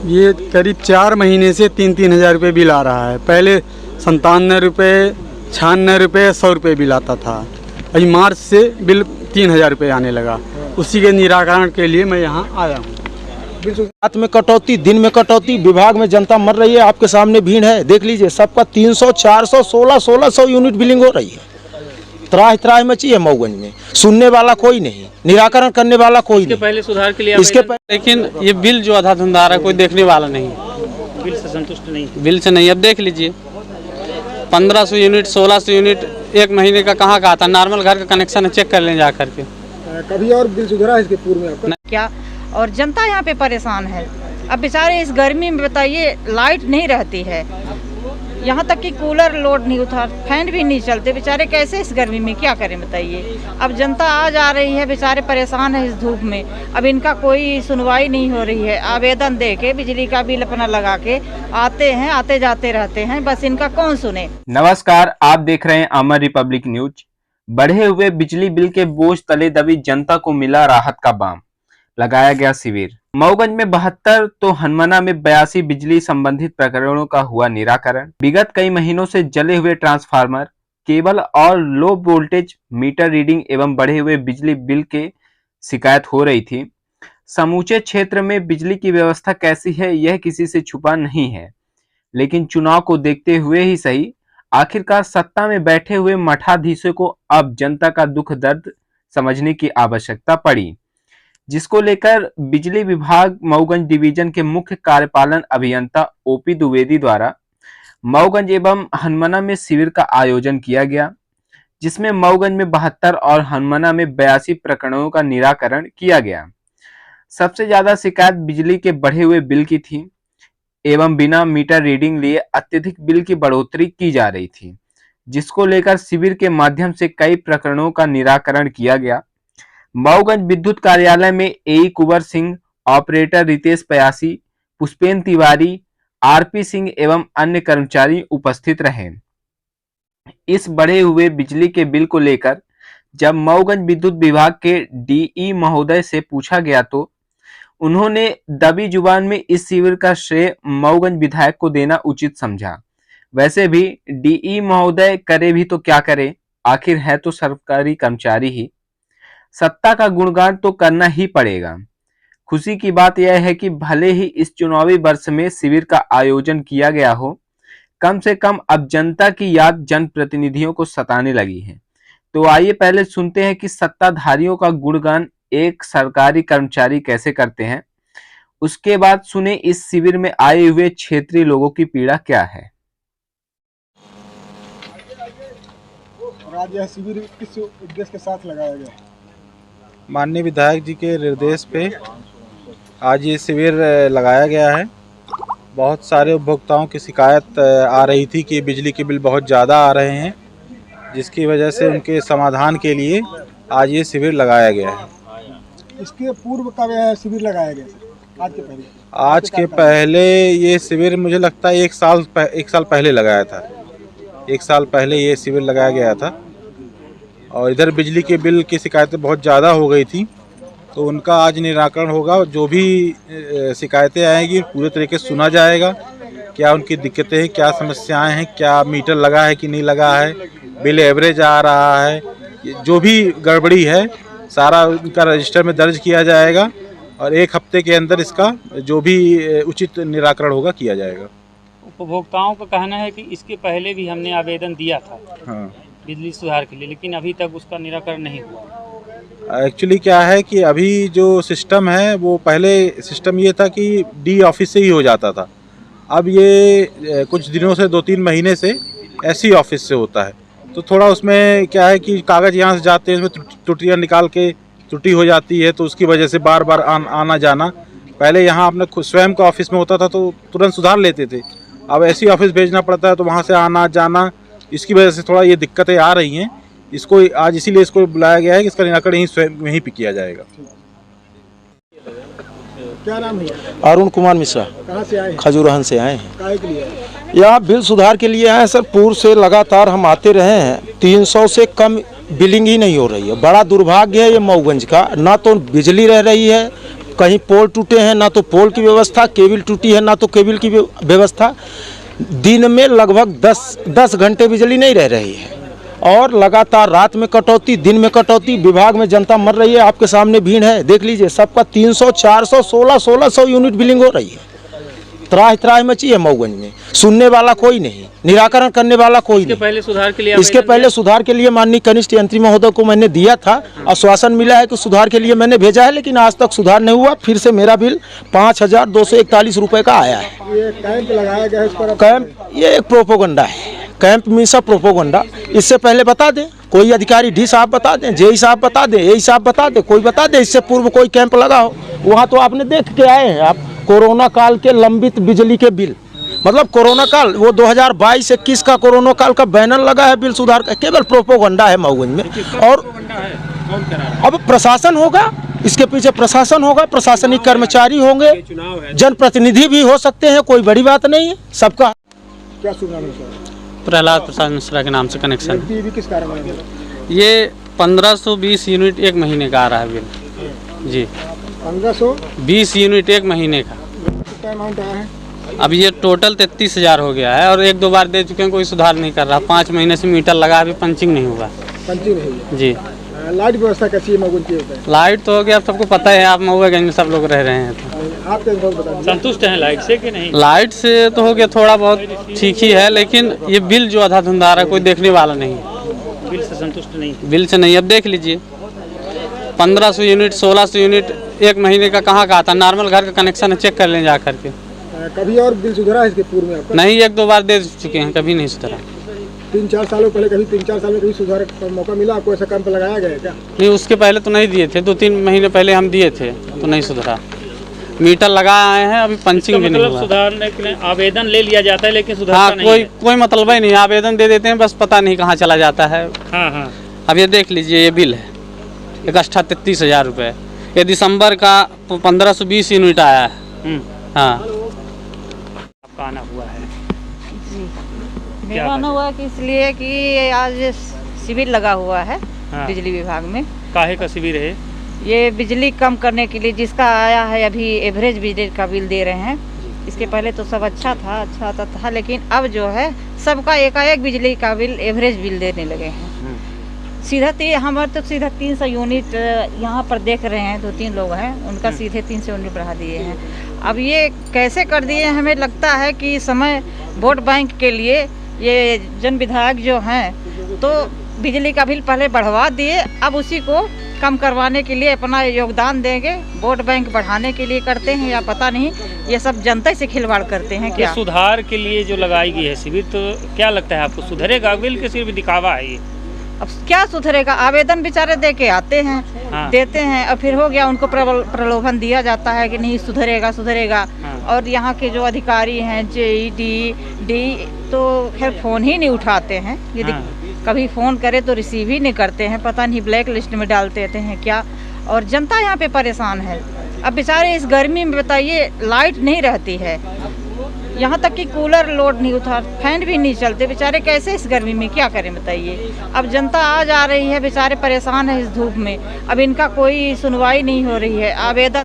ये करीब 4 महीने से 3-3 हज़ार रुपये बिल आ रहा है। पहले 97 रुपये, 96 रुपये, 100 रुपये बिल आता था। अभी मार्च से बिल 3,000 रुपये आने लगा। उसी के निराकरण के लिए मैं यहाँ आया हूँ। रात में कटौती, दिन में कटौती, विभाग में जनता मर रही है। आपके सामने भीड़ है, देख लीजिए, सबका 300, 400, 1600 यूनिट बिलिंग हो रही है। त्राह त्राह मची है मऊगंज में। सुनने वाला कोई नहीं, निराकरण करने वाला कोई नहीं। पहले सुधार के लिए इसके लेकिन ये बिल जो आधा धंधा आ रहा है, कोई देखने वाला नहीं, बिल से संतुष्ट नहीं, बिल से नहीं। अब देख लीजिए 1500 यूनिट, 1600 यूनिट एक महीने का कहाँ का आता है। नॉर्मल घर का कनेक्शन है, चेक कर लें जा करके। कभी और बिल सुधरा है इसके पूर्व में आपका? क्या, और जनता यहाँ पे परेशान है। अब बेचारे इस गर्मी में बताइए, लाइट नहीं रहती है, यहाँ तक कि कूलर लोड नहीं उठा, फैन भी नहीं चलते। बेचारे कैसे इस गर्मी में क्या करें बताइए। अब जनता आ जा रही है, बेचारे परेशान है इस धूप में। अब इनका कोई सुनवाई नहीं हो रही है। आवेदन दे के बिजली का बिल अपना लगा के आते हैं, आते जाते रहते हैं, बस इनका कौन सुने। नमस्कार, आप देख रहे हैं अमर रिपब्लिक न्यूज। बढ़े हुए बिजली बिल के बोझ तले दबी जनता को मिला राहत का बाम, लगाया गया शिविर। मऊगंज में 72 तो हनुमाना में 82 बिजली संबंधित प्रकरणों का हुआ निराकरण। विगत कई महीनों से जले हुए ट्रांसफार्मर, केबल और लो वोल्टेज मीटर रीडिंग एवं बढ़े हुए बिजली बिल के शिकायत हो रही थी। समूचे क्षेत्र में बिजली की व्यवस्था कैसी है यह किसी से छुपा नहीं है, लेकिन चुनाव को देखते हुए ही सही, आखिरकार सत्ता में बैठे हुए मठाधीशों को अब जनता का दुख दर्द समझने की आवश्यकता पड़ी, जिसको लेकर बिजली विभाग मऊगंज डिवीजन के मुख्य कार्यपालन अभियंता ओपी द्विवेदी द्वारा मऊगंज एवं हनुमाना में शिविर का आयोजन किया गया, जिसमें मऊगंज में 72 और हनुमाना में 82 प्रकरणों का निराकरण किया गया। सबसे ज्यादा शिकायत बिजली के बढ़े हुए बिल की थी एवं बिना मीटर रीडिंग लिए अत्यधिक बिल की बढ़ोतरी की जा रही थी, जिसको लेकर शिविर के माध्यम से कई प्रकरणों का निराकरण किया गया। मऊगंज विद्युत कार्यालय में एई कुंवर सिंह, ऑपरेटर रितेश पयासी, पुष्पेन तिवारी, आरपी सिंह एवं अन्य कर्मचारी उपस्थित रहे। इस बढ़े हुए बिजली के बिल को लेकर जब मऊगंज विद्युत विभाग के डीई महोदय से पूछा गया तो उन्होंने दबी जुबान में इस शिविर का श्रेय मऊगंज विधायक को देना उचित समझा। वैसे भी डीई महोदय करे भी तो क्या करे, आखिर है तो सरकारी कर्मचारी ही, सत्ता का गुणगान तो करना ही पड़ेगा। खुशी की बात यह है कि भले ही इस चुनावी वर्ष में शिविर का आयोजन किया गया हो, कम से कम अब जनता की याद जनप्रतिनिधियों को सताने लगी है। तो आइए पहले सुनते हैं कि सत्ताधारियों का गुणगान एक सरकारी कर्मचारी कैसे करते हैं, उसके बाद सुने इस शिविर में आए हुए क्षेत्रीय लोगों की पीड़ा क्या है। आज यह शिविर किस उद्देश्य के साथ लगाया गया? माननीय विधायक जी के निर्देश पे आज ये शिविर लगाया गया है। बहुत सारे उपभोक्ताओं की शिकायत आ रही थी कि बिजली के बिल बहुत ज़्यादा आ रहे हैं, जिसकी वजह से उनके समाधान के लिए आज ये शिविर लगाया गया है। इसके पूर्व कब यह शिविर लगाया गया? आज के पहले ये शिविर मुझे लगता है एक साल पहले लगाया था। 1 साल पहले ये शिविर लगाया गया था और इधर बिजली के बिल की शिकायतें बहुत ज़्यादा हो गई थी, तो उनका आज निराकरण होगा। जो भी शिकायतें आएंगी पूरे तरीके से सुना जाएगा, क्या उनकी दिक्कतें हैं, क्या समस्याएं हैं, क्या मीटर लगा है कि नहीं लगा है, बिल एवरेज आ रहा है, जो भी गड़बड़ी है सारा उनका रजिस्टर में दर्ज किया जाएगा और 1 हफ्ते के अंदर इसका जो भी उचित निराकरण होगा किया जाएगा। उपभोक्ताओं का कहना है कि इसके पहले भी हमने आवेदन दिया था हाँ, बिजली सुधार के लिए, लेकिन अभी तक उसका निराकरण नहीं हुआ। एक्चुअली क्या है कि अभी जो सिस्टम है वो पहले सिस्टम ये था कि डी ऑफिस से ही हो जाता था। अब ये कुछ दिनों से 2-3 महीने से एससी ऑफिस से होता है, तो थोड़ा उसमें क्या है कि कागज़ यहाँ से जाते हैं, उसमें त्रुटियाँ निकाल के त्रुटि हो जाती है, तो उसकी वजह से बार बार आना जाना। पहले यहाँ अपने खुद स्वयं का ऑफिस में होता था तो तुरंत सुधार लेते थे, अब एससी ऑफिस भेजना पड़ता है तो वहाँ से आना जाना, इसकी वजह से थोड़ा ये दिक्कतें आ रही हैं। इसको आज इसीलिए इसको बुलाया गया है कि इसका निराकरण यहीं पे किया जाएगा। क्या नाम है? अरुण कुमार मिश्रा। कहाँ से आए? खजूरहन से आए हैं। काय के लिए? यहाँ बिल सुधार के लिए आए सर। पूर्व से लगातार हम आते रहे हैं, 300 से कम बिलिंग ही नहीं हो रही है। बड़ा दुर्भाग्य है ये मऊगंज का, ना तो बिजली रह रही है, कहीं पोल टूटे हैं, ना तो पोल की व्यवस्था, केबल टूटी है ना तो केबल की व्यवस्था। दिन में लगभग 10 घंटे बिजली नहीं रह रही है और लगातार रात में कटौती, दिन में कटौती। विभाग में जनता मर रही है, आपके सामने भीड़ है, देख लीजिए। सबका 300, 400, 1600 यूनिट बिलिंग हो रही है। त्राह त्राह मची है मऊगंज में। सुनने वाला कोई नहीं, निराकरण करने वाला कोई नहीं। पहले सुधार के लिए इसके पहले सुधार के लिए माननीय कनिष्ठ यंत्री महोदय को मैंने दिया था, आश्वासन मिला है कि सुधार के लिए मैंने भेजा है, लेकिन आज तक सुधार नहीं हुआ। फिर से मेरा बिल 5241 रुपये का आया है। ये कैंप लगाया गया है इस पर? कैंप ये एक प्रोपोगंडा है। Camp means propaganda. इससे पहले बता दें, कोई अधिकारी डी साहब बता दें, जेई साहब बता दें, एई साहब बता दें, कोई बता दें इससे पूर्व कोई कैंप लगा हो। वहाँ तो आपने देख के आए हैं आप, कोरोना काल के लंबित बिजली के बिल, मतलब कोरोना काल वो 2022-21 का कोरोना काल का बैनर लगा है बिल सुधार का। केवल प्रोपोगंडा है मऊगंज में। और अब प्रशासन होगा, इसके पीछे प्रशासन होगा, प्रशासनिक कर्मचारी होंगे, जनप्रतिनिधि भी हो सकते हैं, कोई बड़ी बात नहीं है। सबका क्या सुना है सर? प्रहलाद प्रसाद मिश्रा के नाम से कनेक्शन। भी किस कारण है? ये 1520 यूनिट एक महीने का आ रहा है बिल जी। 1520 यूनिट एक महीने का। कितना अमाउंट आया है? अब ये टोटल 33,000 हो गया है और 1-2 बार दे चुके हैं, कोई सुधार नहीं कर रहा। 5 महीने से मीटर लगा, अभी पंचिंग नहीं हुआ। पंचिंग नहीं है जी। लाइट व्यवस्था कैसी है मऊगंज की? लाइट तो हो गया, अब सबको पता है, आप मऊगंज में सब लोग रह रहे हैं तो। आप क्या बता? संतुष्ट हैं लाइट से कि नहीं? लाइट से तो हो गया, थोड़ा बहुत ठीक ही है, लेकिन ये बिल जो आधा धुंधा रहा है, कोई देखने वाला नहीं है। बिल से संतुष्ट नहीं? बिल से नहीं। अब देख लीजिए, 1500 यूनिट, 1600 यूनिट एक महीने का कहाँ का आता? नॉर्मल घर का कनेक्शन है, चेक कर लें जा करके। कभी और बिल सुधरा है इसके पूर्व में आपका? नहीं, 1-2 बार दे चुके हैं, कभी नहीं सुधरा। 3-4 सालों पहले कभी 3-4 साल में कभी सुधार का मौका मिला आपको? ऐसा कैंप लगाया गया है क्या? नहीं, उसके पहले तो नहीं दिए थे, 2-3 महीने पहले हम दिए थे तो नहीं सुधरा। मीटर लगा आए हैं, अभी पंचिंग भी नहीं हुआ। सुधारने के लिए आवेदन ले लिया जाता है लेकिन सुधार हाँ, नहीं कोई मतलब ही नहीं। आवेदन दे देते हैं, बस पता नहीं कहाँ चला जाता है। हाँ। अब ये देख लीजिए, ये बिल है इकट्ठा 33,000 रुपये। ये दिसंबर का 1520 यूनिट आया है। हाँ, आपका आना हुआ है? जी, मेरा आना हुआ कि इसलिए कि आज शिविर लगा हुआ है बिजली विभाग में। काहे का शिविर है? ये बिजली कम करने के लिए, जिसका आया है अभी एवरेज बिजली का बिल दे रहे हैं। इसके पहले तो सब अच्छा था, लेकिन अब जो है सबका एकाएक बिजली का बिल एवरेज बिल देने लगे हैं। हमारे तो सीधा 300 यूनिट यहाँ पर देख रहे हैं, 2-3 लोग हैं, उनका सीधे 300 यूनिट बढ़ा दिए हैं। अब ये कैसे कर दिए? हमें लगता है कि समय वोट बैंक के लिए ये जन विधायक जो हैं तो बिजली का बिल पहले बढ़वा दिए, अब उसी को कम करवाने के लिए अपना योगदान देंगे। वोट बैंक बढ़ाने के लिए करते हैं या पता नहीं, ये सब जनता से खिलवाड़ करते हैं क्या? सुधार के लिए जो लगाई गई है शिविर, तो क्या लगता है आपको सुधरेगा बिल के सिर्फ दिखावा है ये? अब क्या सुधरेगा? आवेदन बेचारे दे के आते हैं, देते हैं और फिर हो गया, उनको प्रलोभन दिया जाता है कि नहीं सुधरेगा। और यहाँ के जो अधिकारी हैं, जेई, डी, तो खैर फ़ोन ही नहीं उठाते हैं। यदि कभी फ़ोन करे तो रिसीव ही नहीं करते हैं, पता नहीं ब्लैक लिस्ट में डाल देते हैं क्या। और जनता यहाँ पे परेशान है। अब बेचारे इस गर्मी में बताइए, लाइट नहीं रहती है, यहाँ तक कि कूलर लोड नहीं उठा, फैन भी नहीं चलते। बेचारे कैसे इस गर्मी में क्या करें बताइए? अब जनता आ जा रही है, बेचारे परेशान है इस धूप में। अब इनका कोई सुनवाई नहीं हो रही है। आवेदन